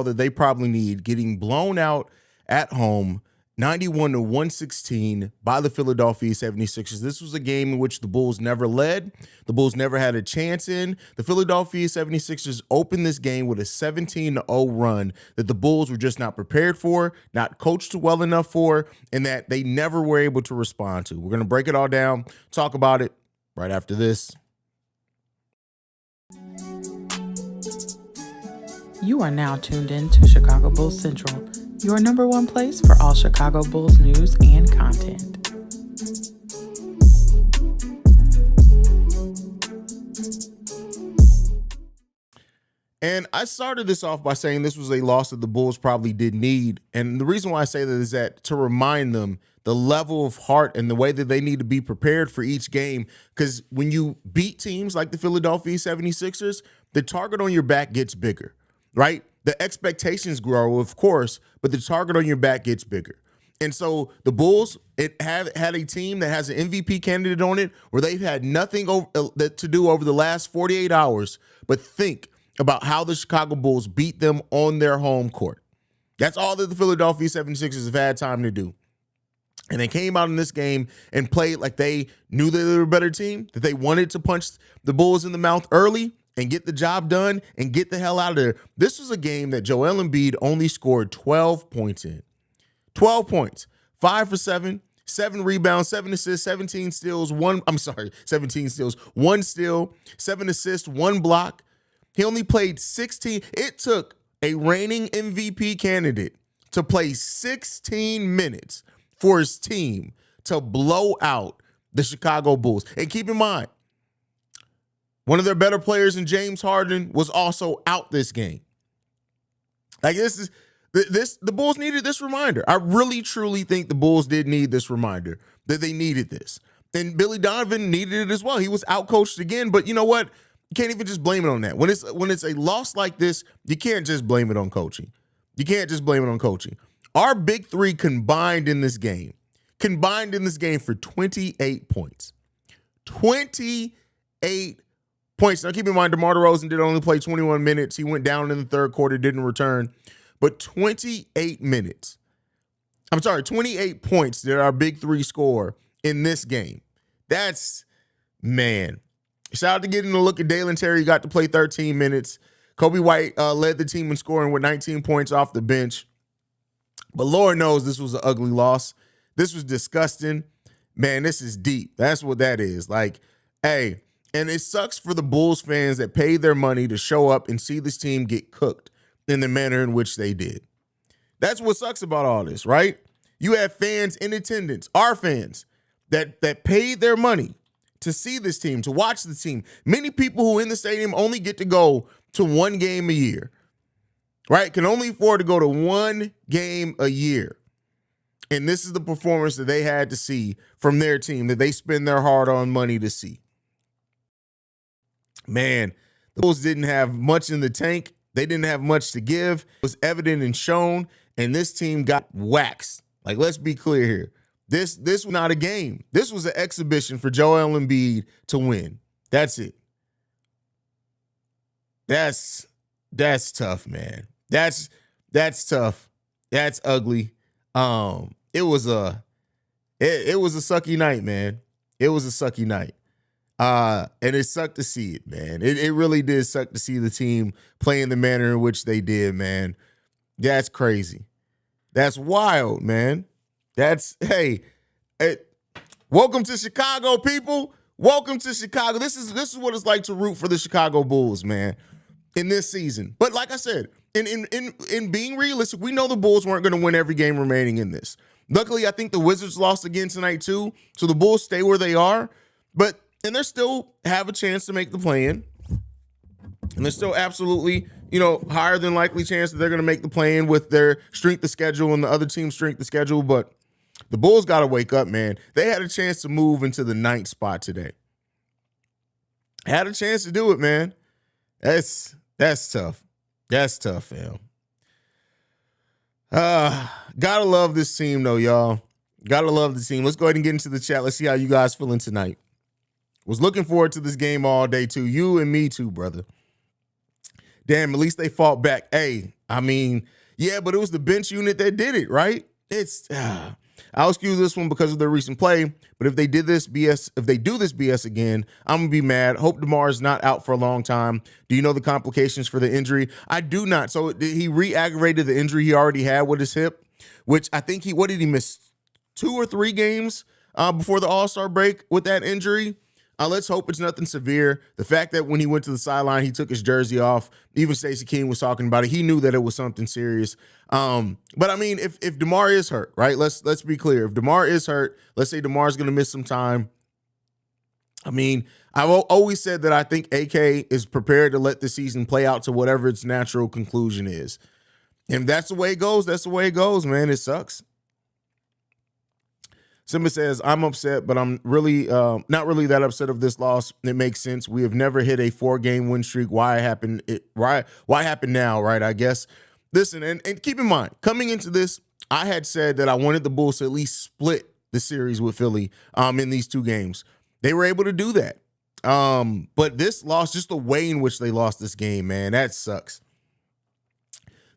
that they probably need, getting blown out at home 91-116 by the Philadelphia 76ers. This was a game in which the Bulls never led. The Bulls never had a chance in. The Philadelphia 76ers opened this game with a 17-0 run that the Bulls were just not prepared for, not coached well enough for, and that they never were able to respond to. We're going to break it all down, talk about it right after this. You are now tuned in to Chicago Bulls Central, your number one place for all Chicago Bulls news and content. And I started this off by saying this was a loss that the Bulls probably did need. And the reason why I say that is that to remind them the level of heart and the way that they need to be prepared for each game. Because when you beat teams like the Philadelphia 76ers, the target on your back gets bigger, right? The expectations grow, of course, but the target on your back gets bigger. And so the Bulls had a team that has an MVP candidate on it where they've had nothing to do over the last 48 hours but think about how the Chicago Bulls beat them on their home court. That's all that the Philadelphia 76ers have had time to do. And they came out in this game and played like they knew that they were a better team, that they wanted to punch the Bulls in the mouth early and get the job done and get the hell out of there. This was a game that Joel Embiid only scored 12 points in. 12 points, 5 for 7, 7 rebounds, 7 assists, 17 steals, 17 steals, 1 steal, 7 assists, 1 block. He only played 16. It took a reigning MVP candidate to play 16 minutes for his team to blow out the Chicago Bulls. And keep in mind, one of their better players in James Harden was also out this game. Like the Bulls needed this reminder. I really, truly think the Bulls did need this reminder that they needed this. And Billy Donovan needed it as well. He was outcoached again, but you know what? You can't even just blame it on that. When it's a loss like this, you can't just blame it on coaching. You can't just blame it on coaching. Our big three combined in this game for 28 points. 28 points. Now, keep in mind, DeMar DeRozan did only play 21 minutes. He went down in the third quarter, didn't return. But 28 points did our big three score in this game. That's, man. Shout out to getting a look at Dalen Terry. He got to play 13 minutes. Kobe White led the team in scoring with 19 points off the bench. But Lord knows this was an ugly loss. This was disgusting. Man, this is deep. That's what that is. Like, hey, and it sucks for the Bulls fans that paid their money to show up and see this team get cooked in the manner in which they did. That's what sucks about all this, right? You have fans in attendance, our fans, that paid their money to see this team, to watch the team. Many people who in the stadium only get to go to one game a year, right? Can only afford to go to one game a year. And this is the performance that they had to see from their team, that they spend their hard-earned money to see. Man, the Bulls didn't have much in the tank. They didn't have much to give. It was evident and shown, and this team got waxed. Like, let's be clear here. This was not a game. This was an exhibition for Joel Embiid to win. That's it. That's tough, man. That's tough. That's ugly. It was a sucky night, man. It was a sucky night. And it sucked to see it, man. It really did suck to see the team play in the manner in which they did, man. That's crazy. That's wild, man. Welcome to Chicago, people. Welcome to Chicago. This is what it's like to root for the Chicago Bulls, man, in this season. But like I said, in being realistic, we know the Bulls weren't going to win every game remaining in this. Luckily, I think the Wizards lost again tonight too, so the Bulls stay where they are. And they still have a chance to make the play-in. And there's still absolutely, higher than likely chance that they're going to make the play-in with their strength of schedule and the other team's strength of schedule. But the Bulls got to wake up, man. They had a chance to move into the 9th spot today. Had a chance to do it, man. That's tough. That's tough, fam. Gotta love this team, though, y'all. Gotta love the team. Let's go ahead and get into the chat. Let's see how you guys feeling tonight. Was looking forward to this game all day, too. You and me, too, brother. Damn, at least they fought back. Hey, I mean, yeah, but it was the bench unit that did it, right? I'll excuse this one because of their recent play, but if they do this BS again, I'm gonna be mad. Hope DeMar is not out for a long time. Do you know the complications for the injury? I do not. So he re-aggravated the injury he already had with his hip, which I think what did he miss 2 or 3 games before the All-Star break with that injury? Let's hope it's nothing severe. The fact that when he went to the sideline, he took his jersey off. Even Stacey King was talking about it. He knew that it was something serious. But I mean, if DeMar is hurt, right? Let's be clear. If DeMar is hurt, let's say DeMar's going to miss some time. I mean, I've always said that I think AK is prepared to let the season play out to whatever its natural conclusion is. And if that's the way it goes, that's the way it goes, man. It sucks. Simba says, I'm upset, but I'm really not really that upset of this loss. It makes sense. We have never hit a 4-game win streak. Why happen now, right? I guess. Listen, and keep in mind, coming into this, I had said that I wanted the Bulls to at least split the series with Philly in these 2 games. They were able to do that. But this loss, just the way in which they lost this game, man, that sucks.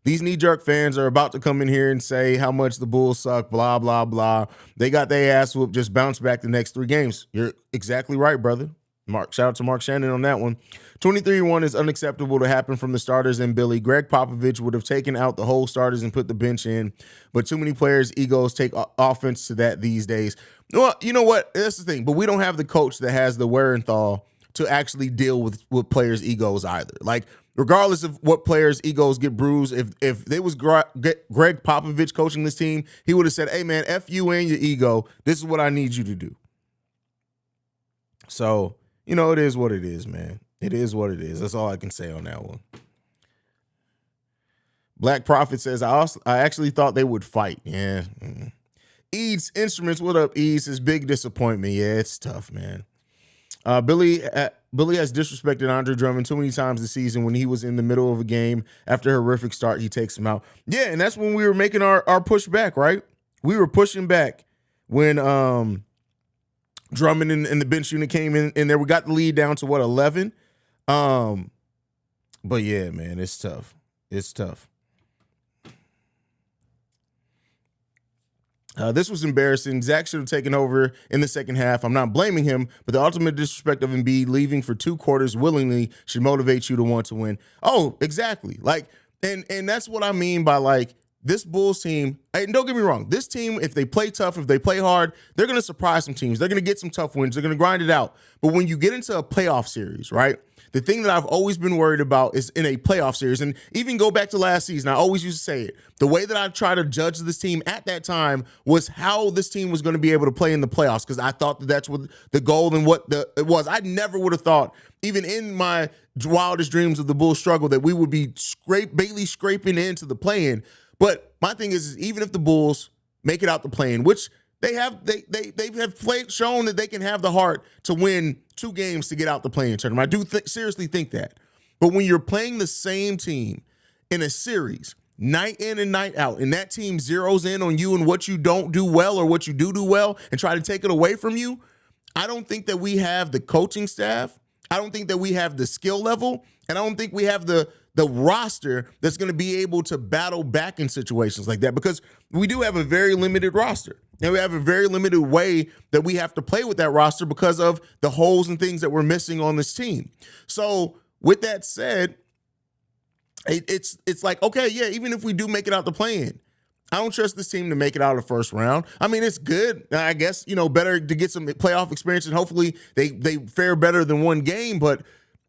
These knee-jerk fans are about to come in here and say how much the Bulls suck, blah, blah, blah. They got their ass whooped, just bounce back the next 3 games. You're exactly right, brother. Shout out to Mark Shannon on that one. 23-1 is unacceptable to happen from the starters and Billy. Greg Popovich would have taken out the whole starters and put the bench in, but too many players' egos take offense to that these days. Well, you know what? That's the thing. But we don't have the coach that has the wherewithal to actually deal with players' egos either. Like, regardless of what players' egos get bruised, if there was Greg Popovich coaching this team, he would have said, hey, man, F you and your ego. This is what I need you to do. So, it is what it is, man. It is what it is. That's all I can say on that one. Black Prophet says, I actually thought they would fight. Yeah. Eads Instruments, what up, Eads? His big disappointment. Yeah, it's tough, man. Billy has disrespected Andre Drummond too many times this season. When he was in the middle of a game after a horrific start, he takes him out. Yeah, and that's when we were making our push back, right? We were pushing back when Drummond and the bench unit came in there. We got the lead down to 11. But yeah, man, it's tough. It's tough. This was embarrassing. Zach should have taken over in the second half. I'm not blaming him, but the ultimate disrespect of Embiid leaving for 2 quarters willingly should motivate you to want to win. Oh, exactly. Like, and that's what I mean by, like, this Bulls team, and don't get me wrong, this team, if they play tough, if they play hard, they're going to surprise some teams. They're going to get some tough wins. They're going to grind it out. But when you get into a playoff series, right, the thing that I've always been worried about is in a playoff series, and even go back to last season, I always used to say it, the way that I try to judge this team at that time was how this team was going to be able to play in the playoffs, because I thought that that's what the goal and what it was. I never would have thought, even in my wildest dreams of the Bulls struggle, that we would be barely scraping into the play-in. But my thing is even if the Bulls make it out the play-in, which they have shown that they can have the heart to win 2 games to get out the play-in tournament. I do seriously think that. But when you're playing the same team in a series, night in and night out, and that team zeroes in on you and what you don't do well or what you do well and try to take it away from you, I don't think that we have the coaching staff. I don't think that we have the skill level, and I don't think we have the roster that's going to be able to battle back in situations like that, because we do have a very limited roster. And we have a very limited way that we have to play with that roster because of the holes and things that we're missing on this team. So with that said, it's like, okay, yeah, even if we do make it out the play-in, I don't trust this team to make it out of the first round. I mean, it's good, I guess, better to get some playoff experience, and hopefully they fare better than 1 game, but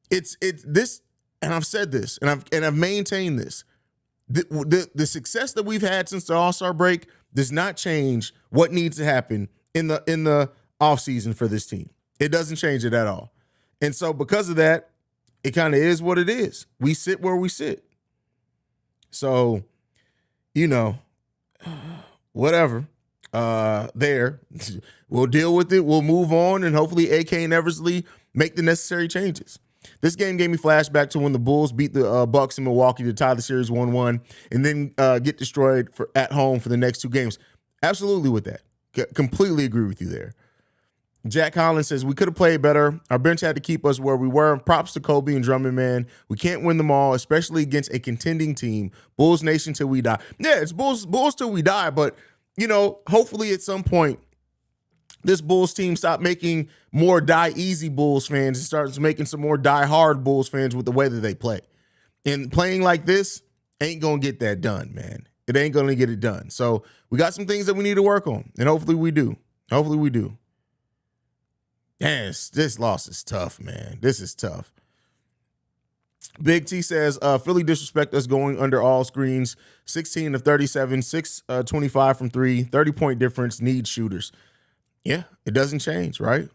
it's this. And I've said this, and I've maintained this. The success that we've had since the All-Star break does not change what needs to happen in the offseason for this team. It doesn't change it at all. And so because of that, it kind of is what it is. We sit where we sit. So, whatever. There. We'll deal with it. We'll move on, and hopefully AK and Eversley make the necessary changes. This game gave me flashback to when the Bulls beat the Bucks in Milwaukee to tie the series 1-1 and then get destroyed at home for the next 2 games. Absolutely with that. Completely agree with you there. Jack Collins says, we could have played better. Our bench had to keep us where we were. Props to Kobe and Drummond, man. We can't win them all, especially against a contending team. Bulls Nation till we die. Yeah, it's Bulls till we die. But, hopefully at some point, this Bulls team stop making more die easy Bulls fans and starts making some more die hard Bulls fans with the way that they play. And playing like this ain't going to get that done, man. It ain't going to get it done. So we got some things that we need to work on, and hopefully we do. Hopefully we do. Yes, this loss is tough, man. This is tough. Big T says, Philly disrespect us going under all screens. 16 of 37, 25 from 3, 30-point difference, need shooters. Yeah, it doesn't change, right?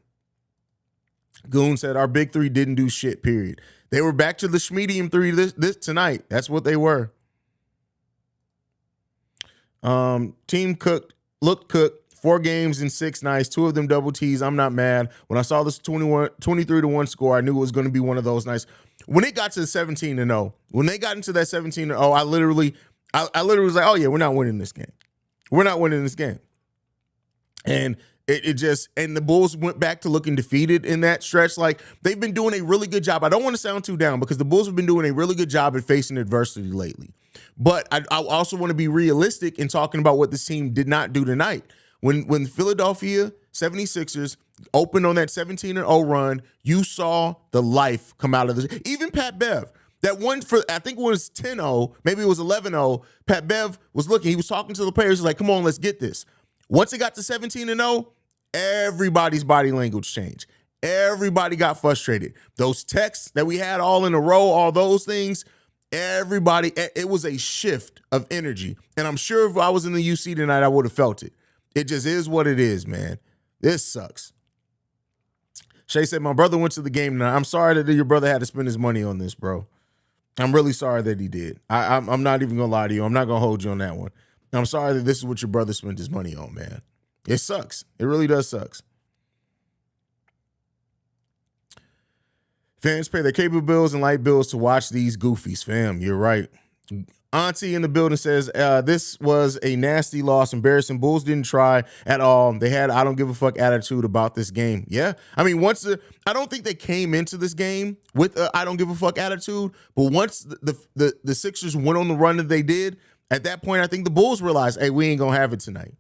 Goon said, our big three didn't do shit, period. They were back to the Schmedium three this tonight. That's what they were. Team looked cooked. 4 games in 6 nights, 2 of them double T's. I'm not mad. When I saw this 23-1 score, I knew it was going to be one of those nights. When it got to the 17-0, when they got into that 17-0, I literally was like, oh yeah, we're not winning this game. We're not winning this game. And and the Bulls went back to looking defeated in that stretch. Like, they've been doing a really good job. I don't want to sound too down because the Bulls have been doing a really good job at facing adversity lately. But I also want to be realistic in talking about what this team did not do tonight. When Philadelphia 76ers opened on that 17-0 run, you saw the life come out of this. Even Pat Bev, that one for, I think it was 10-0, maybe it was 11-0, Pat Bev was looking, he was talking to the players, like, come on, let's get this. Once it got to 17-0, everybody's body language changed. Everybody got frustrated. Those texts that we had all in a row, all those things, everybody, it was a shift of energy. And I'm sure if I was in the UC tonight, I would have felt it. It just is what it is, man. This sucks. Shay said, my brother went to the game tonight. I'm sorry that your brother had to spend his money on this, bro. I'm really sorry that he did. I'm not even going to lie to you. I'm not going to hold you on that one. I'm sorry that this is what your brother spent his money on, man. It sucks. It really does sucks. Fans pay their cable bills and light bills to watch these goofies, fam. You're right. Auntie in the building says, this was a nasty loss, embarrassing. Bulls didn't try at all. They had I don't give a fuck attitude about this game. Yeah. I mean, I don't think they came into this game with a I don't give a fuck attitude, but once the Sixers went on the run that they did, at that point, I think the Bulls realized, hey, we ain't going to have it tonight.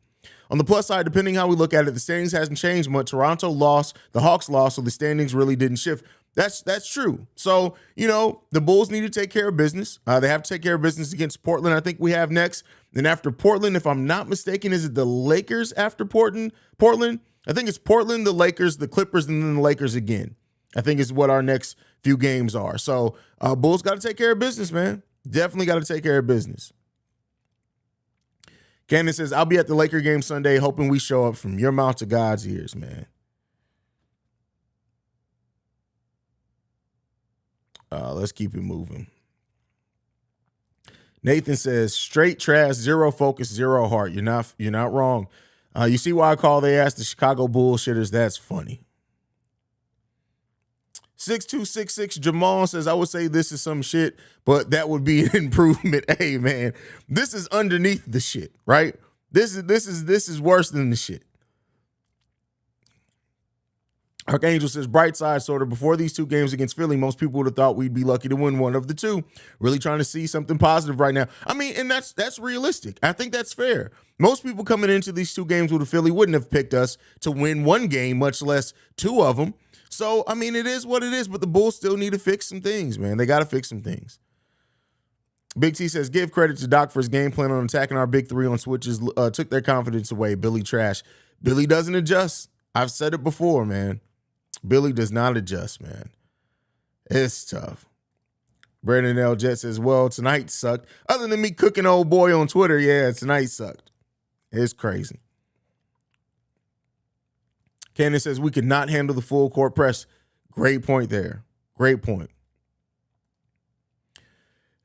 On the plus side, depending how we look at it, the standings hasn't changed much. Toronto lost, the Hawks lost, so the standings really didn't shift. That's true. So, the Bulls need to take care of business. They have to take care of business against Portland, I think we have next. Then after Portland, if I'm not mistaken, is it the Lakers after Portland? I think it's Portland, the Lakers, the Clippers, and then the Lakers again. I think is what our next few games are. So, Bulls got to take care of business, man. Definitely got to take care of business. Cannon says, I'll be at the Laker game Sunday, hoping we show up from your mouth to God's ears, man. Let's keep it moving. Nathan says, straight trash, zero focus, zero heart. You're not wrong. You see why I call they ass the Chicago bullshitters? That's funny. 6266 Jamal says, I would say this is some shit, but that would be an improvement. Hey, man, this is underneath the shit, right? This is worse than the shit. Archangel says, bright side sort of, before these 2 games against Philly, most people would have thought we'd be lucky to win one of the 2. Really trying to see something positive right now. I mean, and that's realistic. I think that's fair. Most people coming into these 2 games with Philly wouldn't have picked us to win 1 game, much less 2 of them. So, I mean, it is what it is, but the Bulls still need to fix some things, man. They got to fix some things. Big T says, give credit to Doc for his game plan on attacking our big 3 on switches, took their confidence away. Billy trash. Billy doesn't adjust. I've said it before, man. Billy does not adjust, man. It's tough. Brandon L. Jet says, well, tonight sucked. Other than me cooking old boy on Twitter, yeah, tonight sucked. It's crazy. Cannon says, we could not handle the full court press. Great point there. Great point.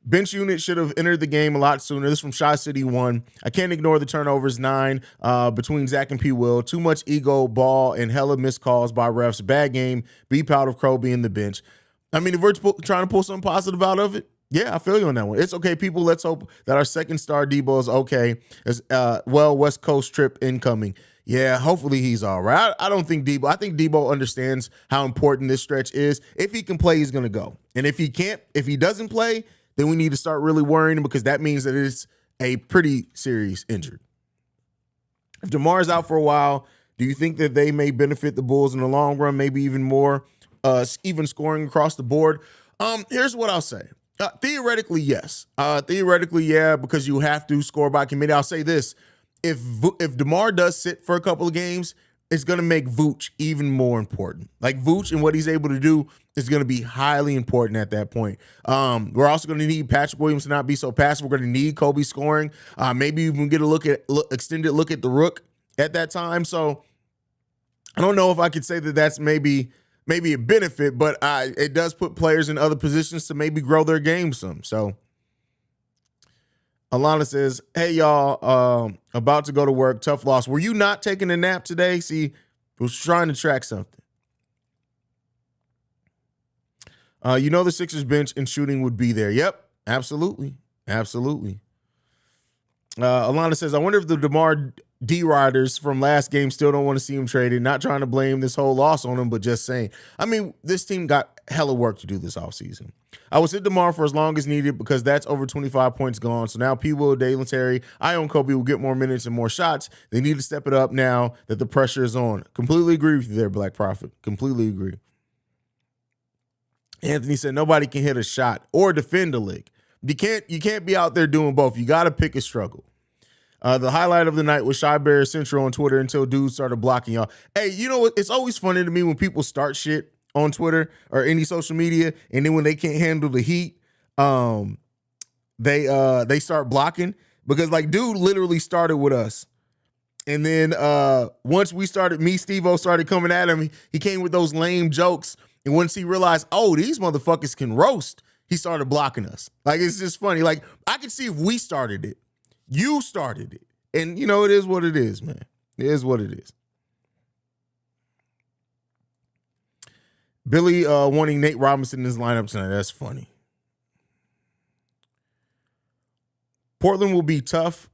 Bench unit should have entered the game a lot sooner. This is from Shy City 1. I can't ignore the turnovers, 9 between Zach and P. Will. Too much ego, ball, and hella missed calls by refs. Bad game. Be proud of Crow being the bench. I mean, if we're trying to pull something positive out of it, yeah, I feel you on that one. It's okay, people. Let's hope that our second star Debo is okay. As West Coast trip incoming. Yeah, hopefully he's all right. I don't think Debo. I think Debo understands how important this stretch is. If he can play, he's going to go. And if he can't, if he doesn't play, then we need to start really worrying because that means that it's a pretty serious injury. If DeMar is out for a while, do you think that they may benefit the Bulls in the long run, maybe even more, even scoring across the board? Here's what I'll say. Theoretically, yes. Theoretically, yeah, because you have to score by committee. I'll say this. If DeMar does sit for a couple of games, it's going to make Vooch even more important. Like Vooch and what he's able to do is going to be highly important at that point. We're also going to need Patrick Williams to not be so passive. We're going to need Kobe scoring. Maybe even get a extended look at the Rook at that time. So I don't know if I could say that that's maybe a benefit, but it does put players in other positions to maybe grow their game some. So Alana says, hey, y'all, about to go to work. Tough loss. Were you not taking a nap today? See, was trying to track something. The Sixers bench and shooting would be there. Yep, absolutely. Absolutely. Alana says, I wonder if the DeMar D-Riders from last game still don't want to see him traded. Not trying to blame this whole loss on him, but just saying. I mean, this team got hella work to do this offseason. I will sit DeMar for as long as needed because that's over 25 points gone. So now P. Will, Dalen Terry, Ion Kobe will get more minutes and more shots. They need to step it up now that the pressure is on. Completely agree with you there, Black Prophet. Completely agree. Anthony said nobody can hit a shot or defend a lick. You can't be out there doing both. You got to pick a struggle. The highlight of the night was Shy Bear Central on Twitter until dudes started blocking y'all. Hey, you know what? It's always funny to me when people start shit on Twitter or any social media, and then when they can't handle the heat, they start blocking because like dude literally started with us. And then once we started, Steve-O started coming at him, he came with those lame jokes. And once he realized, oh, these motherfuckers can roast, he started blocking us. Like, it's just funny. Like, I could see if we started it. You started it. And, it is what it is, man. It is what it is. Billy wanting Nate Robinson in his lineup tonight. That's funny. Portland will be tough.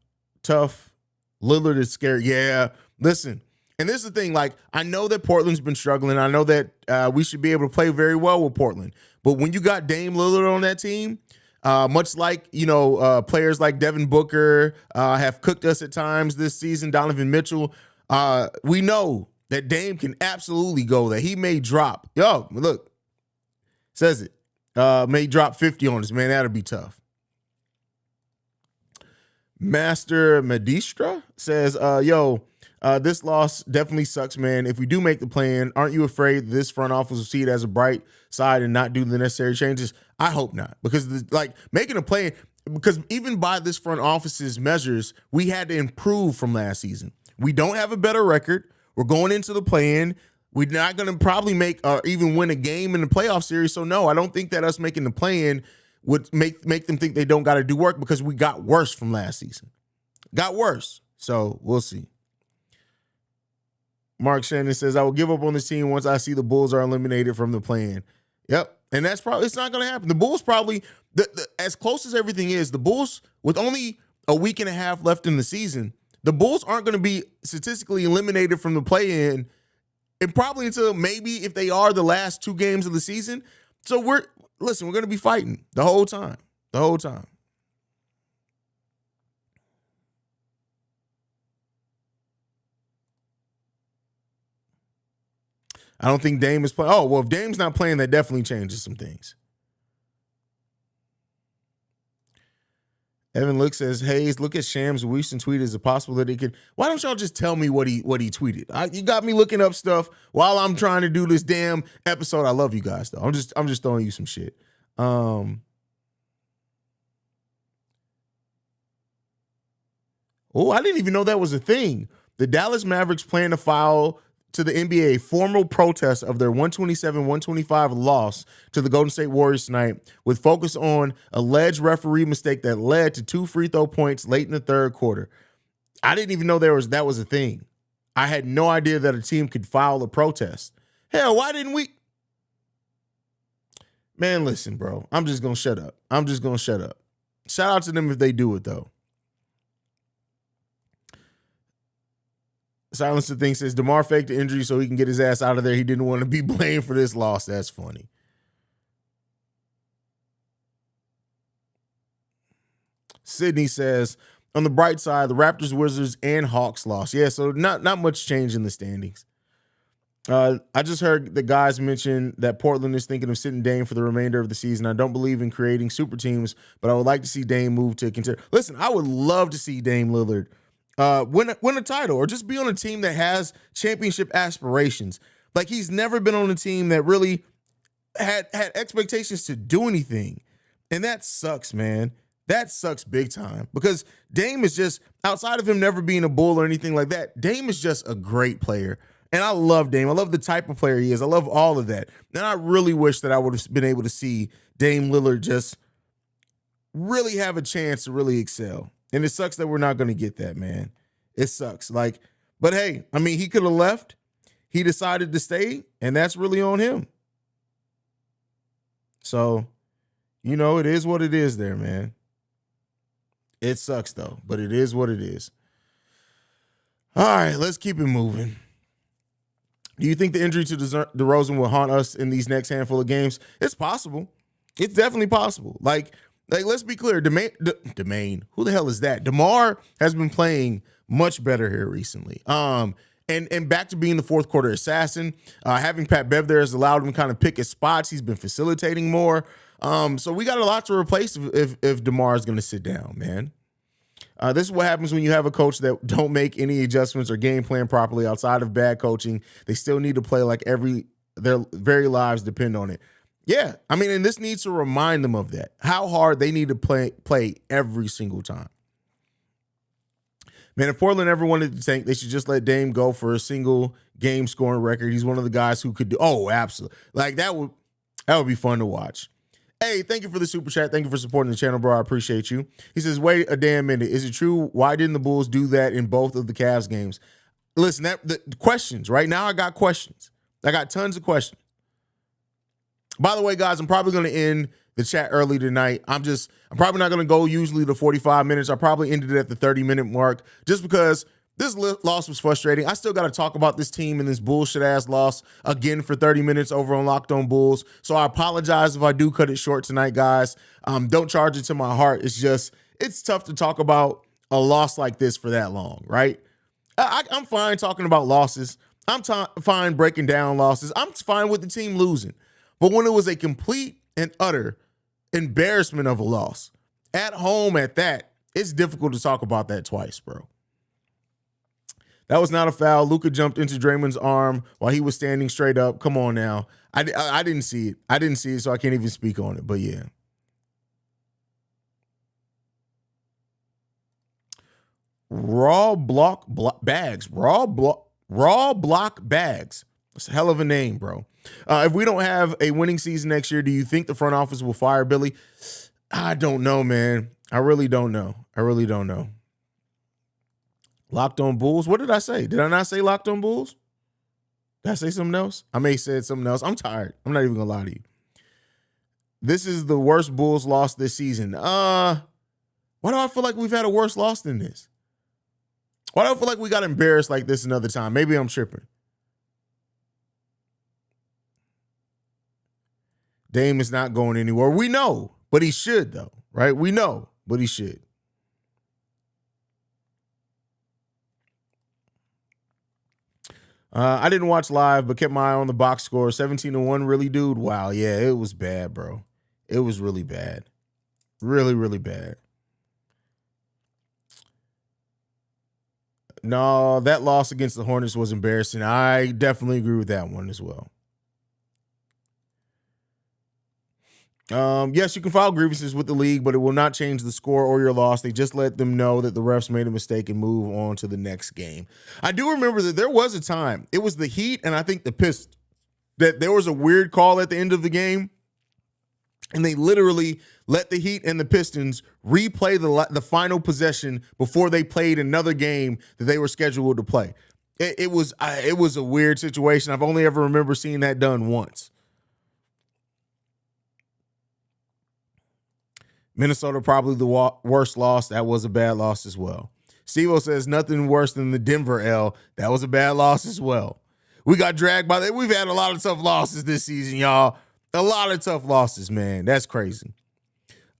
Lillard is scared. Yeah, listen. And this is the thing, like, I know that Portland's been struggling. I know that we should be able to play very well with Portland. But when you got Dame Lillard on that team, much like, players like Devin Booker have cooked us at times this season, Donovan Mitchell, we know that Dame can absolutely go there. He may drop. Yo, look, says it. May drop 50 on us, man. That'll be tough. Master Medistra says, this loss definitely sucks, man. If we do make the play-in, aren't you afraid this front office will see it as a bright side and not do the necessary changes? I hope not, because making a play-in, because even by this front office's measures, we had to improve from last season. We don't have a better record. We're going into the play-in. We're not going to probably make or even win a game in the playoff series. So no, I don't think that us making the play-in would make them think they don't got to do work because we got worse from last season. Got worse. So we'll see. Mark Shannon says, I will give up on this team once I see the Bulls are eliminated from the play-in. Yep. And that's probably, it's not going to happen. The Bulls probably, as close as everything is, the Bulls, with only a week and a half left in the season, the Bulls aren't going to be statistically eliminated from the play-in, and probably until maybe if they are the last 2 games of the season. So we're going to be fighting the whole time. The whole time. I don't think Dame is playing. Oh, well, if Dame's not playing, that definitely changes some things. Evan Look says, Haize, look at Shams' recent tweet. Is it possible that he could? Why don't y'all just tell me what he tweeted? You got me looking up stuff while I'm trying to do this damn episode. I love you guys, though. I'm just throwing you some shit. Oh, I didn't even know that was a thing. The Dallas Mavericks plan to file to the NBA formal protest of their 127-125 loss to the Golden State Warriors tonight, with focus on alleged referee mistake that led to 2 free throw points late in the third quarter. I didn't even know that was a thing. I had no idea that a team could file a protest. Hell, why didn't we? Man, listen, bro. I'm just going to shut up. Shout out to them if they do it, though. Silence the Thing says DeMar faked the injury so he can get his ass out of there. He didn't want to be blamed for this loss. That's funny. Sydney says, on the bright side, the Raptors, Wizards, and Hawks lost. Yeah, so not much change in the standings. I just heard the guys mention that Portland is thinking of sitting Dame for the remainder of the season. I don't believe in creating super teams, but I would like to see Dame move to contender. Listen, I would love to see Dame Lillard win a title or just be on a team that has championship aspirations. Like, he's never been on a team that really had expectations to do anything. And that sucks, man. That sucks big time because Dame is just, outside of him never being a Bull or anything like that, Dame is just a great player. And I love Dame. I love the type of player he is. I love all of that. And I really wish that I would have been able to see Dame Lillard just really have a chance to really excel. And it sucks that we're not going to get that, man. It sucks. Like, but hey, I mean, he could have left. He decided to stay, and that's really on him. So, it is what it is there, man. It sucks, though, but it is what it is. All right, let's keep it moving. Do you think the injury to DeRozan will haunt us in these next handful of games? It's possible. It's definitely possible. Like let's be clear. Demain, who the hell is that? DeMar has been playing much better here recently. And back to being the fourth quarter assassin. Having Pat Bev there has allowed him to kind of pick his spots. He's been facilitating more. So we got a lot to replace if DeMar is going to sit down, man. This is what happens when you have a coach that don't make any adjustments or game plan properly outside of bad coaching. They still need to play like their very lives depend on it. Yeah, I mean, and this needs to remind them of that, how hard they need to play every single time. Man, if Portland ever wanted to tank, they should just let Dame go for a single game scoring record. He's one of the guys who could do. Oh, absolutely. Like that would be fun to watch. Hey, thank you for the super chat. Thank you for supporting the channel, bro. I appreciate you. He says, wait a damn minute. Is it true? Why didn't the Bulls do that in both of the Cavs games? Listen, the questions. Right now I got questions. I got tons of questions. By the way, guys, I'm probably going to end the chat early tonight. I'm probably not going to go usually to 45 minutes. I probably ended it at the 30-minute mark just because this loss was frustrating. I still got to talk about this team and this bullshit-ass loss again for 30 minutes over on Locked On Bulls. So I apologize if I do cut it short tonight, guys. Don't charge it to my heart. It's tough to talk about a loss like this for that long, right? I'm fine talking about losses. I'm fine breaking down losses. I'm fine with the team losing. But when it was a complete and utter embarrassment of a loss, at home at that, it's difficult to talk about that twice, bro. That was not a foul. Luka jumped into Draymond's arm while he was standing straight up. Come on now. I didn't see it. I didn't see it, so I can't even speak on it. But yeah. Raw block bags. Raw block bags. It's a hell of a name, bro. If we don't have a winning season next year, do you think the front office will fire Billy? I don't know, man. I really don't know. Locked On Bulls. What did I say? Did I not say Locked On Bulls? Did I say something else? I may have said something else. I'm tired. I'm not even going to lie to you. This is the worst Bulls loss this season. Why do I feel like we've had a worse loss than this? Why do I feel like we got embarrassed like this another time? Maybe I'm tripping. Dame is not going anywhere. We know, but he should, though, right? We know, but he should. I didn't watch live, but kept my eye on the box score. 17-1, really, dude? Wow, yeah, it was bad, bro. It was really bad. Really, really bad. No, that loss against the Hornets was embarrassing. I definitely agree with that one as well. Yes, you can file grievances with the league, but it will not change the score or your loss. They just let them know that the refs made a mistake and move on to the next game. I do remember that there was a time, it was the Heat and I think the Pistons, that there was a weird call at the end of the game, and they literally let the Heat and the Pistons replay the final possession before they played another game that they were scheduled to play. It was a weird situation. I've only ever remember seeing that done once. Minnesota probably the worst loss. That was a bad loss as well. Steve-O says nothing worse than the Denver L. That was a bad loss as well. We got dragged by that. We've had a lot of tough losses this season, y'all. A lot of tough losses, man. That's crazy.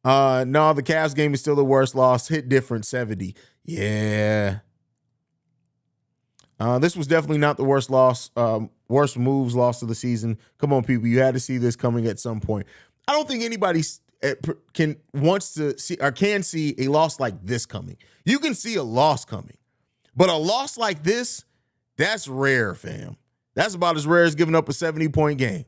No, the Cavs game is still the worst loss. Hit different, 70. Yeah. This was definitely not the worst loss, worst moves loss of the season. Come on, people. You had to see this coming at some point. I don't think anybody wants to see or can see a loss like this coming. You can see a loss coming, but a loss like this, that's rare, fam. That's about as rare as giving up a 70-point game.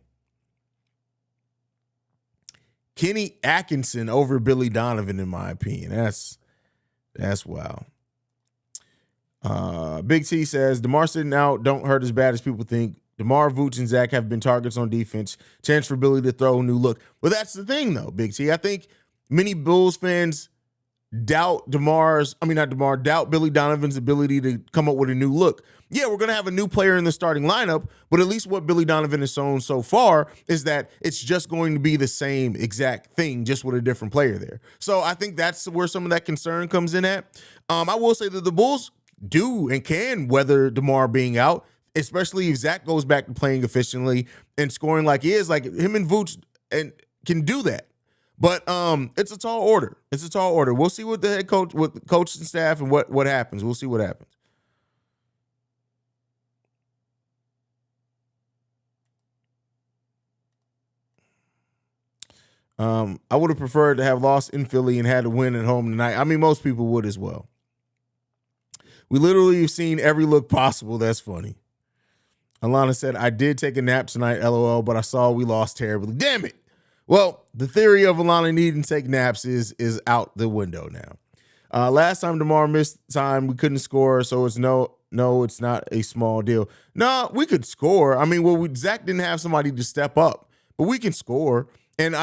Kenny Atkinson over Billy Donovan, in my opinion. That's wow. Big T says, DeMar sitting out don't hurt as bad as people think. DeMar, Vooch, and Zach have been targets on defense. Chance for Billy to throw a new look. But that's the thing, though, Big T. I think many Bulls fans doubt doubt Billy Donovan's ability to come up with a new look. Yeah, we're going to have a new player in the starting lineup, but at least what Billy Donovan has shown so far is that it's just going to be the same exact thing, just with a different player there. So I think that's where some of that concern comes in at. I will say that the Bulls do and can weather DeMar being out, especially if Zach goes back to playing efficiently and scoring like he is. Like him and Vooch and can do that. But it's a tall order. It's a tall order. We'll see what the head coach, with the coach and staff, and what happens. We'll see what happens. I would have preferred to have lost in Philly and had to win at home tonight. I mean, most people would as well. We literally have seen every look possible. That's funny. Alana said, I did take a nap tonight, LOL, but I saw we lost terribly. Damn it. Well, the theory of Alana needing to take naps is out the window now. Last time DeMar missed time, we couldn't score, so it's no, it's not a small deal. No, we could score. I mean, Zach didn't have somebody to step up, but we can score. And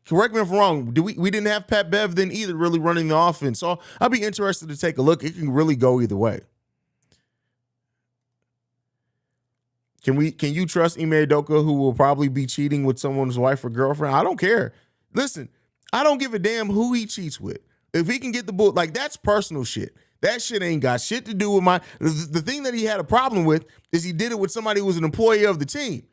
correct me if I'm wrong, we didn't have Pat Bev then either really running the offense. So I'll be interested to take a look. It can really go either way. Can you trust Ime Udoka, who will probably be cheating with someone's wife or girlfriend? I don't care. Listen, I don't give a damn who he cheats with. If he can get the bull, like that's personal shit. That shit ain't got shit to do with the thing that he had a problem with is he did it with somebody who was an employee of the team.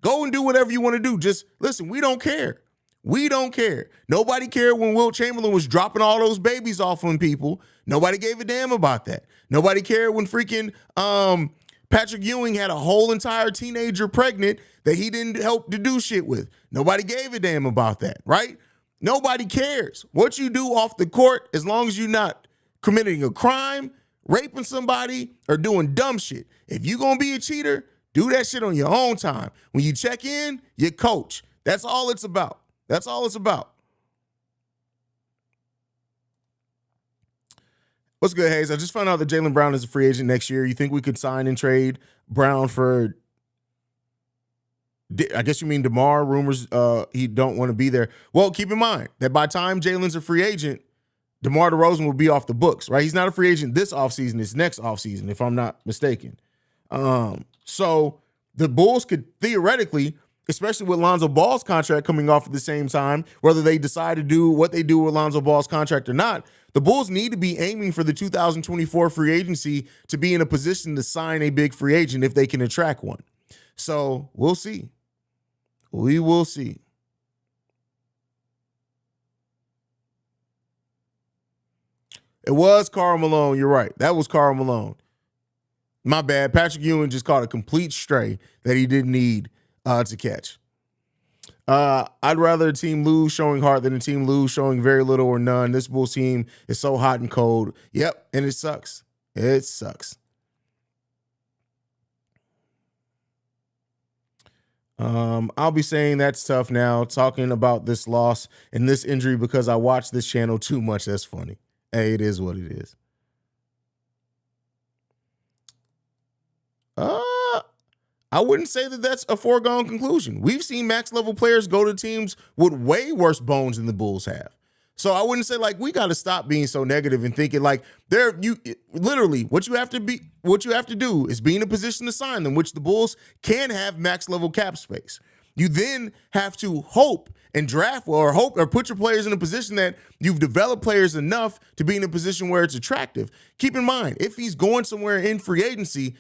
Go and do whatever you want to do. Just listen, we don't care. We don't care. Nobody cared when Wilt Chamberlain was dropping all those babies off on people. Nobody gave a damn about that. Nobody cared when freaking Patrick Ewing had a whole entire teenager pregnant that he didn't help to do shit with. Nobody gave a damn about that, right? Nobody cares. What you do off the court, as long as you're not committing a crime, raping somebody, or doing dumb shit. If you're going to be a cheater, do that shit on your own time. When you check in, you coach. That's all it's about. That's all it's about. What's good, Haize? I just found out that Jaylen Brown is a free agent next year. You think we could sign and trade Brown for, I guess you mean DeMar? Rumors he don't want to be there. Well, keep in mind that by the time Jaylen's a free agent, DeMar DeRozan will be off the books, right? He's not a free agent this offseason. It's next offseason, if I'm not mistaken. So the Bulls could theoretically, especially with Lonzo Ball's contract coming off at the same time, whether they decide to do what they do with Lonzo Ball's contract or not, the Bulls need to be aiming for the 2024 free agency to be in a position to sign a big free agent if they can attract one. So we'll see. We will see. It was Karl Malone. You're right. That was Karl Malone. My bad. Patrick Ewing just caught a complete stray that he didn't need to catch. I'd rather a team lose showing heart than a team lose showing very little or none. This Bulls team is so hot and cold. Yep, and it sucks. It sucks. I'll be saying that's tough now, talking about this loss and this injury because I watch this channel too much. That's funny. Hey, it is what it is. I wouldn't say that that's a foregone conclusion. We've seen max level players go to teams with way worse bones than the Bulls have. So I wouldn't say like we got to stop being so negative and thinking like literally what you have to do is be in a position to sign them, which the Bulls can have max level cap space. You then have to hope and draft well, or put your players in a position that you've developed players enough to be in a position where it's attractive. Keep in mind, if he's going somewhere in free agency,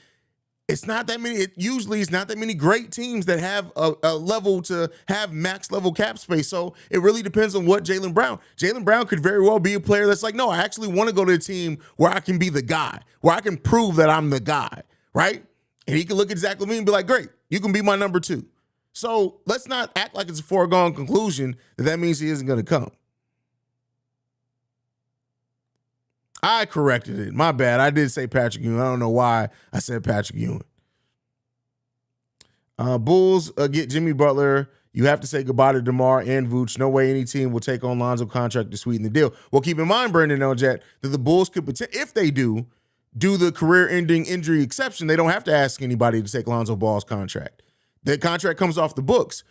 it's not that many. It usually is not that many great teams that have a level to have max level cap space. So it really depends on what Jaylen Brown could very well be a player that's like, no, I actually want to go to a team where I can be the guy, where I can prove that I'm the guy, right? And he can look at Zach LaVine and be like, great, you can be my number 2. So let's not act like it's a foregone conclusion that means he isn't going to come. I corrected it. My bad. I did say Patrick Ewing. I don't know why I said Patrick Ewing. Bulls get Jimmy Butler. You have to say goodbye to DeMar and Vooch. No way any team will take on Lonzo contract to sweeten the deal. Well, keep in mind, Brandon Eljet, that the Bulls could, if they do the career-ending injury exception, they don't have to ask anybody to take Lonzo Ball's contract. The contract comes off the books.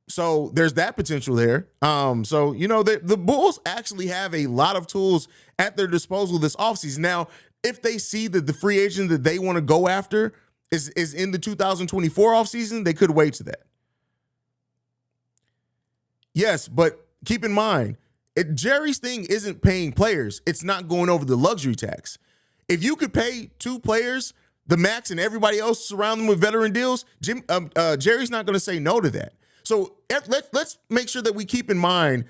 So there's that potential there. So, the Bulls actually have a lot of tools at their disposal this offseason. Now, if they see that the free agent that they want to go after is in the 2024 offseason, they could wait to that. Yes, but keep in mind, Jerry's thing isn't paying players. It's not going over the luxury tax. If you could pay 2 players the max and everybody else surround them with veteran deals, Jerry's not going to say no to that. So let's make sure that we keep in mind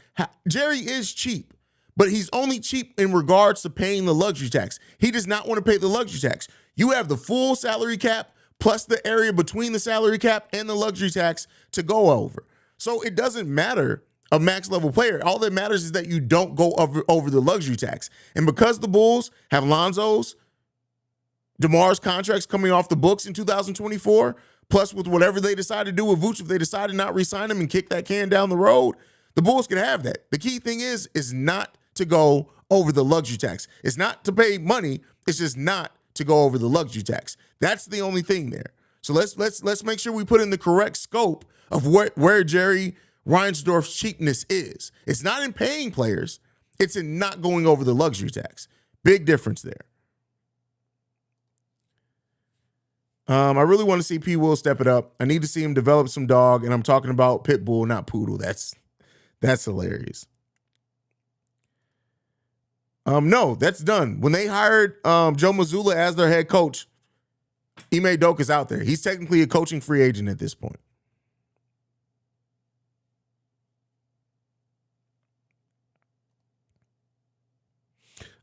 Jerry is cheap, but he's only cheap in regards to paying the luxury tax. He does not want to pay the luxury tax. You have the full salary cap plus the area between the salary cap and the luxury tax to go over. So it doesn't matter a max level player. All that matters is that you don't go over the luxury tax. And because the Bulls have Lonzo's, DeMar's contracts coming off the books in 2024, plus with whatever they decide to do with Vooch, if they decide to not re-sign him and kick that can down the road, the Bulls can have that. The key thing is not to go over the luxury tax. It's not to pay money. It's just not to go over the luxury tax. That's the only thing there. So let's make sure we put in the correct scope of where Jerry Reinsdorf's cheapness is. It's not in paying players. It's in not going over the luxury tax. Big difference there. I really want to see P. Will step it up. I need to see him develop some dog, and I'm talking about pit bull, not poodle. That's hilarious. No, that's done. When they hired Joe Mazzulla as their head coach, Ime Udoka is out there. He's technically a coaching free agent at this point.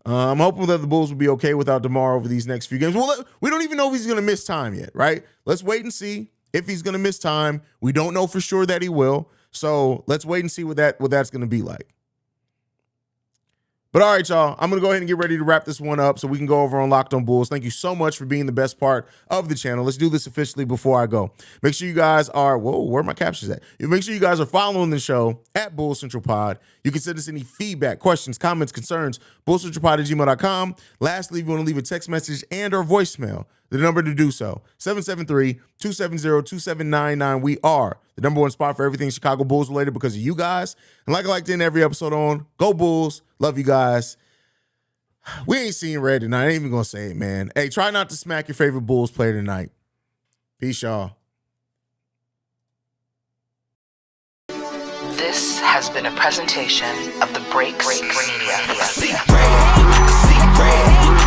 I'm hoping that the Bulls will be okay without DeMar over these next few games. Well, we don't even know if he's going to miss time yet, right? Let's wait and see if he's going to miss time. We don't know for sure that he will. So let's wait and see what that's going to be like. But all right, y'all, I'm going to go ahead and get ready to wrap this one up so we can go over on Locked on Bulls. Thank you so much for being the best part of the channel. Let's do this officially before I go. Make sure you guys are, where are my captions at? Make sure you guys are following the show at Bulls Central Pod. You can send us any feedback, questions, comments, concerns, bullscentralpod@gmail.com. Lastly, if you want to leave a text message and or voicemail, the number to do so, 773-270-2799. We are the number one spot for everything Chicago Bulls related because of you guys. And like I like to end every episode on, go Bulls. Love you guys. We ain't seeing red tonight. I ain't even going to say it, man. Hey, try not to smack your favorite Bulls player tonight. Peace, y'all. This has been a presentation of the Breaks Media. See red.